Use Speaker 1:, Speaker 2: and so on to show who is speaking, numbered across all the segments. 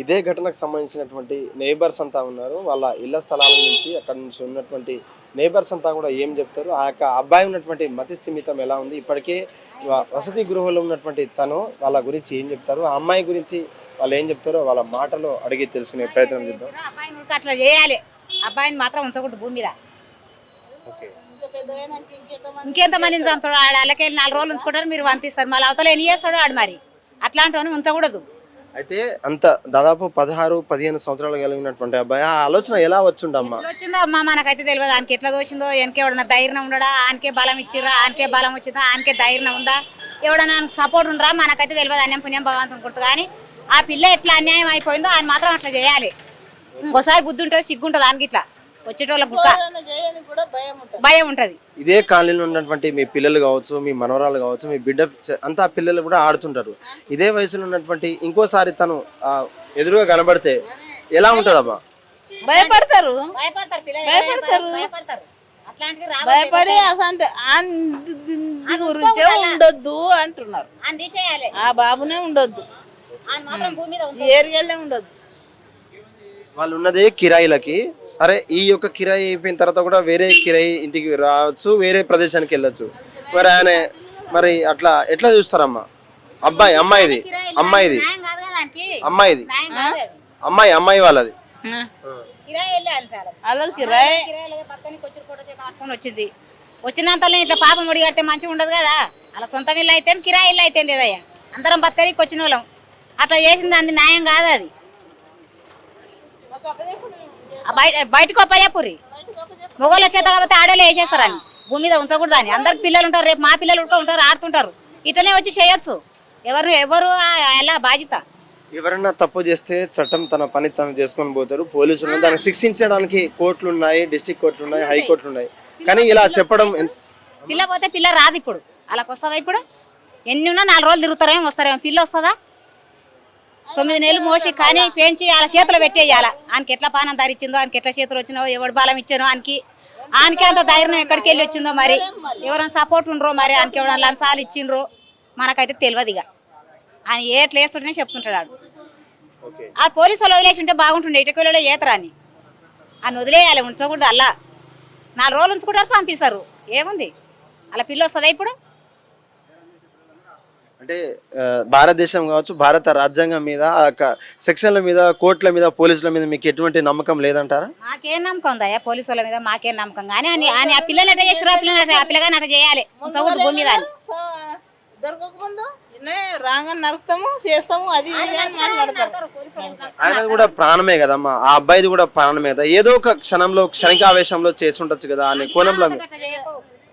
Speaker 1: ఇదే ఘటనకు సంబంధించినటువంటి నేబర్స్ అంతా ఉన్నారు. వాళ్ళ ఇళ్ల స్థలాల నుంచి అక్కడ నుంచి ఉన్నటువంటి నేబర్స్ అంతా కూడా ఏం చెప్తారు, ఆ యొక్క అబ్బాయి ఉన్నటువంటి మతి స్థిమితం ఎలా ఉంది, ఇప్పటికే వసతి గృహంలో ఉన్నటువంటి తను వాళ్ళ గురించి ఏం చెప్తారు, ఆ అమ్మాయి గురించి వాళ్ళు ఏం చెప్తారో వాళ్ళ మాటలో అడిగి తెలుసుకునే ప్రయత్నం చేద్దాం.
Speaker 2: అబ్బాయిని అట్లా చేయాలి, అబ్బాయిని మాత్రం ఉంచకూడదు భూమి మీద. ఇంకెంతమందిని చంపుతాడు ఆడ, వాళ్ళకి 4 రోజులు ఉంచుకుంటారు, మీరు పంపిస్తారు, మళ్ళీ అవతల ఎన్ని చేస్తాడు ఆడు. మరి అట్లాంటి ఉంచకూడదు.
Speaker 1: అయితే అంత దాదాపు 16-15 సంవత్సరాలు కలిగినటువంటి అబ్బాయి ఆ ఆలోచన ఎలా వచ్చిండమ్మా?
Speaker 2: వచ్చిందో అమ్మా మనకైతే తెలియదు. ఆయనకి ఎట్లా దోషిందో, వెనక ఎవడన్నా ధైర్యం ఉండడా, ఆయనకే బలం ఇచ్చిర్రా, ఆయనకే బలం వచ్చిందా, ఆయనకే ధైర్యం ఉందా, ఎవడన్నా సపోర్ట్ ఉండరా మనకైతే తెలియదు. అన్యం పుణ్యం భగవంతుని గుర్తు. కానీ ఆ పిల్ల ఎట్లా అన్యాయం అయిపోయిందో ఆయన మాత్రం అట్లా చేయాలి. ఇంకోసారి బుద్ధి ఉంటుంది, సిగ్గుంటుంది ఆయనకి. ఇట్లా వచ్చేటోళ్ళ గుక్క భయం ఉంటది.
Speaker 1: ఇదే కాలనీలో ఉన్నటువంటి మీ పిల్లలు కావచ్చు, మీ మనవరాలు కావచ్చు, మీ బిడ్డ అంతా పిల్లలు కూడా ఆడుతుంటారు. ఇదే వయసులో ఉన్నటువంటి ఇంకోసారి తను ఎదురుగా కనబడితే ఎలా ఉంటదమ్మా?
Speaker 3: భయపడతారు, భయపడి అసలు గురించే ఉండొద్దు అంటున్నారు. ఆ బాబునే ఉండొద్దు, ఏరియాలే ఉండొద్దు.
Speaker 1: వాళ్ళు ఉన్నదే కిరాయిలకి. సరే, ఈ యొక్క కిరాయి అయిపోయిన తర్వాత కూడా వేరే కిరాయి ఇంటికి రావచ్చు, వేరే ప్రదేశానికి వెళ్ళొచ్చు. మరి ఆయన మరి అట్లా ఎట్లా చూస్తారమ్మా? అమ్మాయిది అమ్మాయి వాళ్ళది
Speaker 2: వచ్చింది. వచ్చినంతలో ఇట్లా పాపం ముడి కడితే మంచిగా ఉండదు కదా. అలా సొంత ఇల్లు అయితే కిరాయి ఇల్లు అయితే లేదయ్యా, అందరం బతకరికి వచ్చిన వాళ్ళం. అట్లా చేసింది అంది న్యాయం కాదు. అది బయటకు ఒప్పజెప్పురి, మొగోళ్ళ చేత కాబట్టి ఆడలే వేసేస్తారని భూమి మీద ఉంచకూడదు అని. అందరికి పిల్లలు ఉంటారు, రేపు మా పిల్లలు ఉంటారు, ఆడుతుంటారు. ఇట్లనే వచ్చి చేయొచ్చు. ఎవరు ఎలా బాధ్యత?
Speaker 1: ఎవరైనా తప్పు చేస్తే చట్టం తన పని తను చేసుకొని పోతారు. పోలీసులు దాన్ని శిక్షించడానికి కోర్టులు ఉన్నాయి, డిస్ట్రిక్ట్ కోర్టులు ఉన్నాయి, హైకోర్టులు ఉన్నాయి. కానీ ఇలా చెప్పడం
Speaker 2: పిల్ల పోతే పిల్ల రాదు. ఇప్పుడు అలాగ వస్తుందా? ఇప్పుడు ఎన్ని ఉన్నా 4 రోజులు తిరుగుతారేమో, వస్తారేమో. పిల్ల వస్తుందా? 9 నెలలు మోసి కానీ పెంచి వాళ్ళ చేతులు పెట్టేయాల. ఆయనకి ఎట్లా పానం ధరించిందో, ఆయనకి ఎట్లా చేతులు వచ్చినో, ఎవడు బలం ఇచ్చానో, ఆయనకి అంత ధైర్యం ఎక్కడికి వెళ్ళి వచ్చిందో, మరి ఎవరైనా సపోర్ట్ ఉండరో, మరి ఆయనకి ఎవరైనా లంచాలు ఇచ్చిండ్రో మనకైతే తెలియదు. ఇక ఆయన ఎట్లా వేస్తుంటేనే చెప్తుంటాడు. ఆ పోలీసు వాళ్ళు వదిలేసి ఉంటే బాగుంటుండే, ఇటుకలో ఏతరా అని. ఆయన వదిలేయాలి, ఉంచకూడదు. అలా 4 రోజులు ఉంచుకుంటారు, పంపిస్తారు. ఏముంది అలా పిల్ల వస్తుందా? ఇప్పుడు
Speaker 1: అంటే భారతదేశం కావచ్చు, భారత రాజ్యాంగం మీద, సెక్షన్ల మీద, కోర్టుల మీద, పోలీసుల మీద మీకు ఎటువంటి నమ్మకం లేదంటారా?
Speaker 2: మాకేం నమ్మకం ఉందా పోలీసు వాళ్ళ మీద? మాకేం నమ్మకం. కానీ ఆయన ఆ పిల్లలు అట్లా చేస్తారు, ఆ పిల్లగాని అట్లా చేయాలి, ఉంచకూడదు భూమి మీద.
Speaker 3: దొరకకముందు రాంగా నరుకుతాము, చేస్తాము, అది మాట్లాడతారు.
Speaker 1: ఆయన కూడా ప్రాణమే కదమ్మా, ఆ అబ్బాయిది కూడా ప్రాణమే కదా. ఏదో ఒక క్షణంలో క్షణికావేశంలో చేసి ఉండొచ్చు కదా అనే కోణంలో.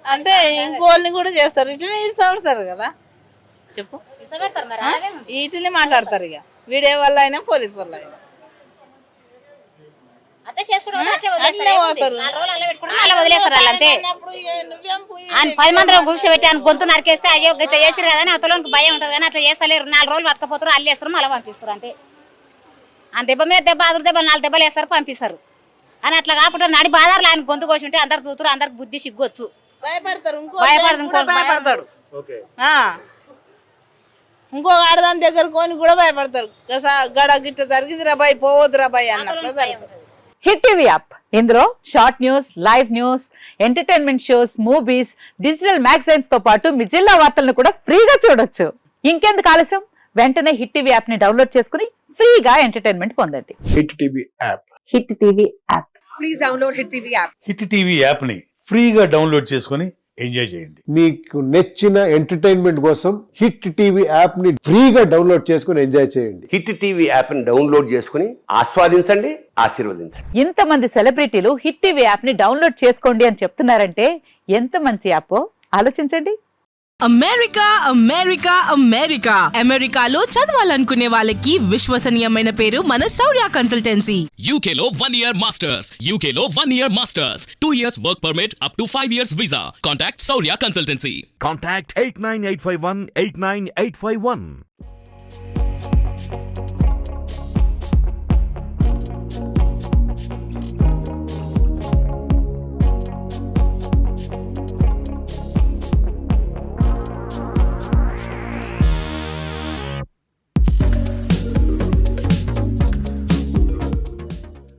Speaker 3: అంటే ఇంకోళ్ళని కూడా చేస్తారు, ఇట్లా ఇస్తారు కదా. చెప్పు, వీటిని మాట్లాడతారు. ఇక వీడియో వల్ల అయినా, పోలీసు వల్ల అయినా
Speaker 2: వదిలేస్తారు. అంతే 10 మందిలో కూర్చోబెట్టి ఆయన గొంతు నరికేస్తే అయ్యో ఇట్లా చేసారు కదా అని అవతలోనికి భయం ఉంటుంది. కానీ అట్లా చేస్తలేరు. 4 రోజులు పట్టుకపోతారు, అల్లేస్తారు, మళ్ళీ పంపిస్తారు. అంతే. ఆ దెబ్బ మీద దెబ్బ, అదురు దెబ్బలు 4 దెబ్బలు వేస్తారు, పంపిస్తారు. అని అట్లా కాకుండా నడి బాధారులు ఆయన గొంతు కోసి ఉంటే అందరు చూతురు, అందరికి బుద్ధి సిగ్గొచ్చు.
Speaker 3: భయపడతారు, భయపడతాడు. ఇంకో ఆడదాని దగ్గర కొని కూడా భయపడతారు. గడ గిట్ట జరిగింది రాబాయ్, పోవద్దు రాబాయ్ అన్నట్లు జరుగుతుంది.
Speaker 4: హిట్ టీవీ యాప్, ఇందులో short news, live news, entertainment shows, movies, digital magazines తో పాటు మీ జిల్లా వార్తలను కూడా ఫ్రీగా చూడొచ్చు. ఇంకెందుకు ఆలస్యం? వెంటనే హిట్ టీవీ యాప్ ని డౌన్లోడ్ చేసుకుని ఫ్రీగా ఎంటర్టైన్మెంట్ పొందండి.
Speaker 5: Hit TV app.
Speaker 4: Hit TV app.
Speaker 6: Please download hit TV app.
Speaker 5: Hit TV app ని ఫ్రీగా డౌన్లోడ్ చేసుకుని ఎంజాయ్ చేయండి.
Speaker 7: మీకు నచ్చిన ఎంటర్టైన్మెంట్ కోసం హిట్ టీవీ యాప్ ని ఫ్రీగా డౌన్లోడ్ చేసుకుని ఎంజాయ్ చేయండి.
Speaker 8: హిట్ టీవీ యాప్ ని డౌన్లోడ్ చేసుకుని ఆస్వాదించండి, ఆశీర్వదించండి.
Speaker 4: ఇంతమంది సెలబ్రిటీలు హిట్ టీవీ యాప్ ని డౌన్లోడ్ చేసుకోండి అని చెప్తున్నారంటే ఎంత మంచి యాప్ ఆలోచించండి.
Speaker 6: అమెరికా అమెరికా అమెరికా అమెరికాలో చదవాలనుకునే వాళ్ళకి విశ్వసనీయమైన పేరు మన శౌర్య కన్సల్టెన్సీ.
Speaker 9: UK లో 1 year masters. UK లో 1 year masters. 2 years work permit up to 5 years visa. Contact Saurya Consultancy.
Speaker 10: Contact 89851 89851.